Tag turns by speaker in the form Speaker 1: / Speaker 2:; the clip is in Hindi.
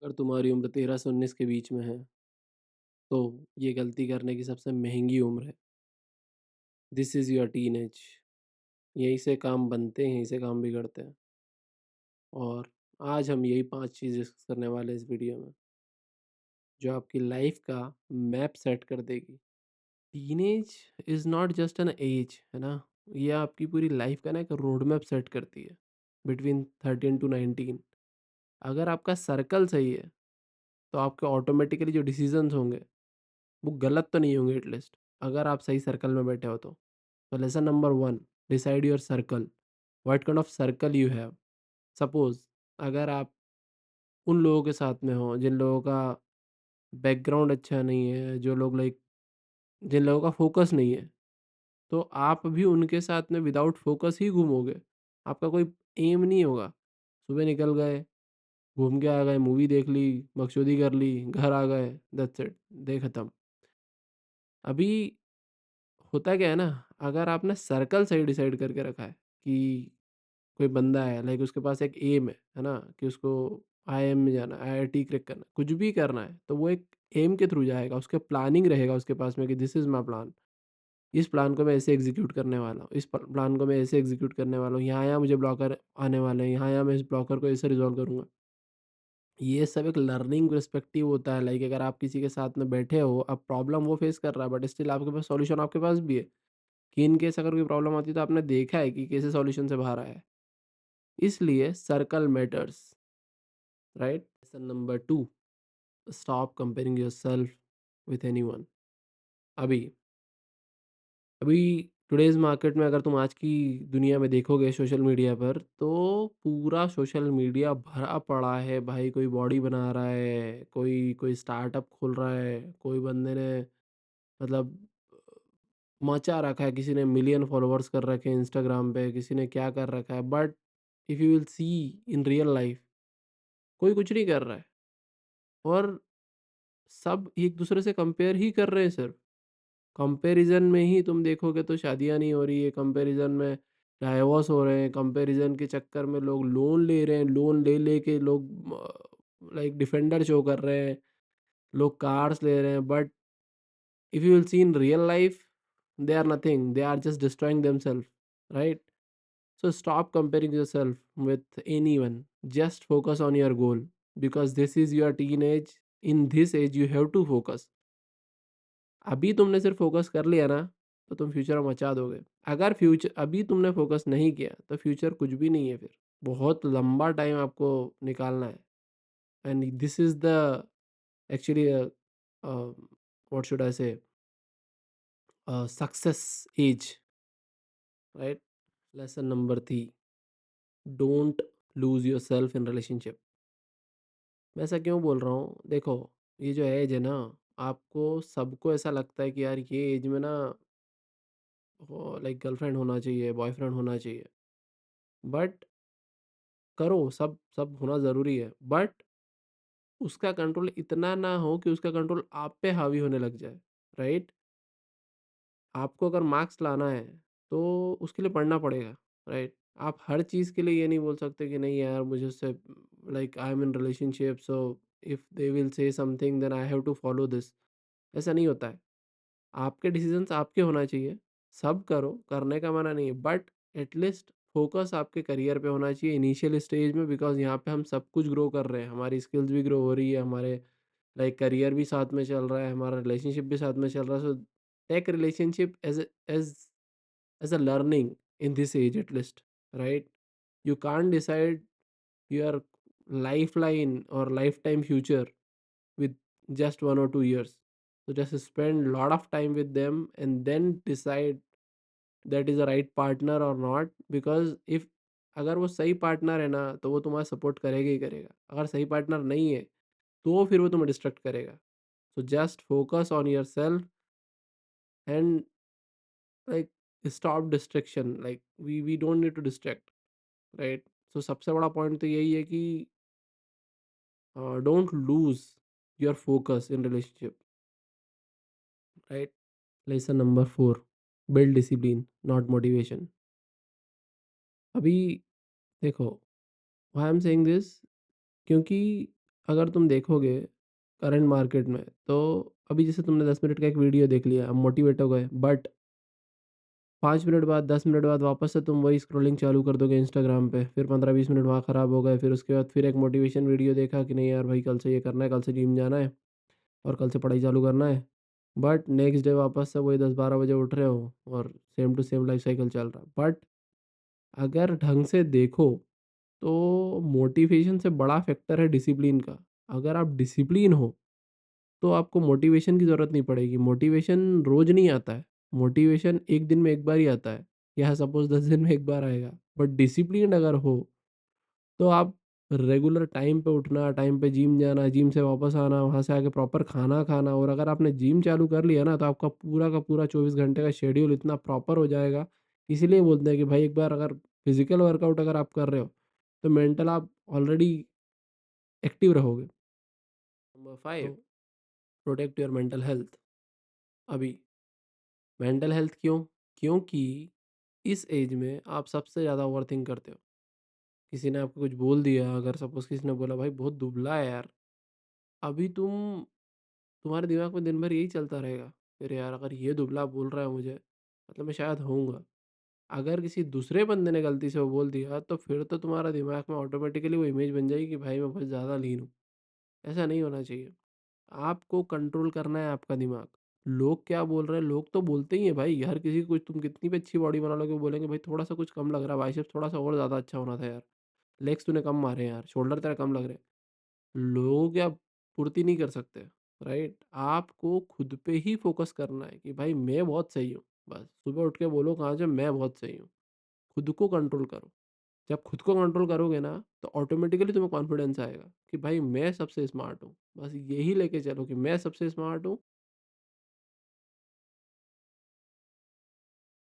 Speaker 1: अगर तुम्हारी उम्र 13 से 19 के बीच में है, तो ये गलती करने की सबसे महंगी उम्र है। This is your teenage. यहीं से काम बनते हैं, यहीं से काम बिगड़ते हैं। और आज हम यही 5 चीज़ डिस्कस करने वाले हैं इस वीडियो में, जो आपकी लाइफ का मैप सेट कर देगी। Teenage is not just an age, है ना? ये आपकी पूरी लाइफ का ना एक रोड मैप सेट करती है, बिटवीन 13 टू 19। अगर आपका सर्कल सही है, तो आपके ऑटोमेटिकली जो डिसीजंस होंगे वो गलत तो नहीं होंगे एटलीस्ट, अगर आप सही सर्कल में बैठे हो तो lesson number one, decide your circle. What kind of circle you have. Suppose अगर आप उन लोगों के साथ में हो जिन लोगों का बैकग्राउंड अच्छा नहीं है, जो लोग लाइक जिन लोगों का फोकस नहीं है, तो आप भी उनके साथ में विदाउट फोकस ही घूमोगे। आपका कोई एम नहीं होगा। सुबह निकल गए, घूम के आ गए, मूवी देख ली, बकचोदी कर ली, घर आ गए, दैट्स इट, डे खत्म। अभी होता क्या है ना, अगर आपने सर्कल सही डिसाइड करके रखा है कि कोई बंदा है लाइक उसके पास एक एम है ना, कि उसको आईआईएम में जाना है, आईआईटी क्रैक करना है, कुछ भी करना है, तो वो एक एम के थ्रू जाएगा, उसके प्लानिंग रहेगा उसके पास में कि दिस इज़ माई प्लान। इस प्लान को मैं ऐसे एग्जीक्यूट करने वाला हूँ, इस प्लान को मैं ऐसे एग्जीक्यूट करने वाला हूँ, यहाँ यहाँ मुझे ब्लॉकर आने वाले हैं, यहाँ यहाँ मैं इस ब्लॉकर को ऐसे रिजॉल्व करूँगा। ये सब एक लर्निंग पर्सपेक्टिव होता है। लाइक अगर आप किसी के साथ में बैठे हो, अब प्रॉब्लम वो फेस कर रहा है बट स्टिल आपके पास सॉल्यूशन आपके पास भी है, कि इन केस अगर कोई प्रॉब्लम आती है तो आपने देखा है कि कैसे सॉल्यूशन से बाहर आया है। इसलिए circle matters, right? Lesson number 2, stop comparing yourself with anyone. अभी अभी टुडेज़ मार्केट में अगर तुम आज की दुनिया में देखोगे सोशल मीडिया पर, तो पूरा सोशल मीडिया भरा पड़ा है भाई। कोई बॉडी बना रहा है, कोई कोई स्टार्टअप खोल रहा है, कोई बंदे ने मतलब मचा रखा है, किसी ने मिलियन फॉलोवर्स कर रखे हैं इंस्टाग्राम पे, किसी ने क्या कर रखा है। But if you will see in real life, कोई कुछ नहीं कर रहा है, और सब एक दूसरे से कंपेयर ही कर रहे हैं सिर्फ। कंपैरिजन में ही तुम देखोगे तो शादियां नहीं हो रही है, कंपैरिजन में डाइवोर्स हो रहे हैं, कंपैरिजन के चक्कर में लोग लोन ले रहे हैं, लोन ले लेके लोग लाइक डिफेंडर शो कर रहे हैं, लोग कार्स ले रहे हैं। But if you will see in real life, they are nothing, they are just destroying themselves, right? So stop comparing yourself with anyone. Just focus on your goal, because this is your teenage. In this age, you have to focus. अभी तुमने सिर्फ फोकस कर लिया ना, तो तुम फ्यूचर में मचा दोगे। अगर फ्यूचर अभी तुमने फोकस नहीं किया, तो फ्यूचर कुछ भी नहीं है फिर। बहुत लंबा टाइम आपको निकालना है। And this is the actually what should I say, success age, right? Lesson number 3, don't lose yourself in relationship. मैं ऐसा क्यों बोल रहा हूँ? देखो, ये जो एज है ना, आपको सबको ऐसा लगता है कि यार ये एज में ना लाइक गर्लफ्रेंड होना चाहिए, बॉयफ्रेंड होना चाहिए। बट करो, सब सब होना ज़रूरी है, बट उसका कंट्रोल इतना ना हो कि उसका कंट्रोल आप पे हावी होने लग जाए, राइट? आपको अगर मार्क्स लाना है, तो उसके लिए पढ़ना पड़ेगा, राइट? आप हर चीज़ के लिए ये नहीं बोल सकते कि नहीं यार मुझे उससे like I am in relationship, so if they will say something then I have to follow this. ऐसा नहीं होता है। आपके डिसीजंस आपके होना चाहिए। सब करो, करने का मना नहीं है, बट एटलीस्ट फोकस आपके करियर पे होना चाहिए इनिशियल स्टेज में, बिकॉज़ यहाँ पे हम सब कुछ ग्रो कर रहे हैं। हमारी स्किल्स भी ग्रो हो रही है, हमारे लाइक करियर भी साथ में चल रहा है, हमारा रिलेशनशिप भी साथ में चल रहा है। So take relationship as as a learning in this age at least, right? You can't decide your lifeline or lifetime future with just 1 or 2 years. So just spend a lot of time with them and then decide that is the right partner or not. Because if अगर वो सही पार्टनर है ना, तो वो तुम्हारा सपोर्ट करेगा ही करेगा। अगर सही पार्टनर नहीं है, तो फिर वो तुम्हें डिस्ट्रैक्ट करेगा। So just focus on yourself and like stop distraction. Like we don't need to distract, right? So सबसे बड़ा पॉइंट तो यही है कि don't lose your focus in relationship, right? Lesson number 4, build discipline, not motivation. अभी देखो, why I'm saying this, क्योंकि अगर तुम देखोगे करंट मार्केट में, तो अभी जैसे तुमने 10 मिनट का एक वीडियो देख लिया, अब मोटिवेट हो गए, बट 5 मिनट बाद, 10 मिनट बाद वापस से तुम वही स्क्रॉलिंग चालू कर दोगे इंस्टाग्राम पे, फिर 15-20 मिनट वहाँ खराब हो गए, फिर उसके बाद फिर एक मोटिवेशन वीडियो देखा कि नहीं यार भाई कल से ये करना है, कल से जिम जाना है और कल से पढ़ाई चालू करना है। बट नेक्स्ट डे वापस से वही 10-12 बजे उठ रहे हो और same to same life cycle चल रहा है। बट अगर ढंग से देखो, तो मोटिवेशन से बड़ा फैक्टर है डिसिप्लिन का। अगर आप डिसिप्लिन हो, तो आपको मोटिवेशन की ज़रूरत नहीं पड़ेगी। मोटिवेशन रोज़ नहीं आता है, मोटिवेशन 1 दिन में 1 बार ही आता है, या सपोज़ 10 दिन में 1 बार आएगा। बट डिसिप्लिन्ड अगर हो, तो आप रेगुलर टाइम पे उठना, टाइम पे जिम जाना, जिम से वापस आना, वहाँ से आके प्रॉपर खाना खाना, और अगर आपने जिम चालू कर लिया ना, तो आपका पूरा का पूरा 24 घंटे का शेड्यूल इतना प्रॉपर हो जाएगा। इसीलिए बोलते हैं कि भाई एक बार अगर फिज़िकल वर्कआउट अगर आप कर रहे हो, तो मेंटल आप ऑलरेडी एक्टिव रहोगे। Number 5, protect your mental health. अभी मेंटल हेल्थ क्यों? क्योंकि इस एज में आप सबसे ज़्यादा ओवरथिंक करते हो। किसी ने आपको कुछ बोल दिया, अगर सपोज़ किसी ने बोला भाई बहुत दुबला है यार, अभी तुम्हारे दिमाग में दिन भर यही चलता रहेगा, अरे यार अगर ये दुबला बोल रहा है मुझे, मतलब मैं शायद होऊँगा। अगर किसी दूसरे बंदे ने गलती से वो बोल दिया, तो फिर तो तुम्हारा दिमाग में ऑटोमेटिकली वो इमेज बन जाएगी कि भाई मैं बहुत ज़्यादा लीन हूँ। ऐसा नहीं होना चाहिए। आपको कंट्रोल करना है आपका दिमाग। लोग क्या बोल रहे हैं, लोग तो बोलते ही हैं भाई, हर किसी को कुछ, तुम कितनी भी अच्छी बॉडी बना लोगे, वो बोलेंगे भाई थोड़ा-सा कुछ कम लग रहा है, बाइसेप्स थोड़ा-सा और ज़्यादा अच्छा होना था यार। लेग्स तूने कम मारे हैं यार, शोल्डर तेरा कम लग रहे हैं। लोग क्या पूर्ति नहीं कर सकते, राइट? आपको खुद पे ही फ़ोकस करना है कि भाई मैं बहुत सही हूँ। बस सुबह उठ के बोलो कान से मैं बहुत सही हूँ। खुद को कंट्रोल करो। जब खुद को कंट्रोल करोगे ना, तो ऑटोमेटिकली तुम्हें कॉन्फिडेंस आएगा कि भाई मैं सबसे स्मार्ट हूँ। बस यही लेके चलो कि मैं सबसे स्मार्ट हूँ।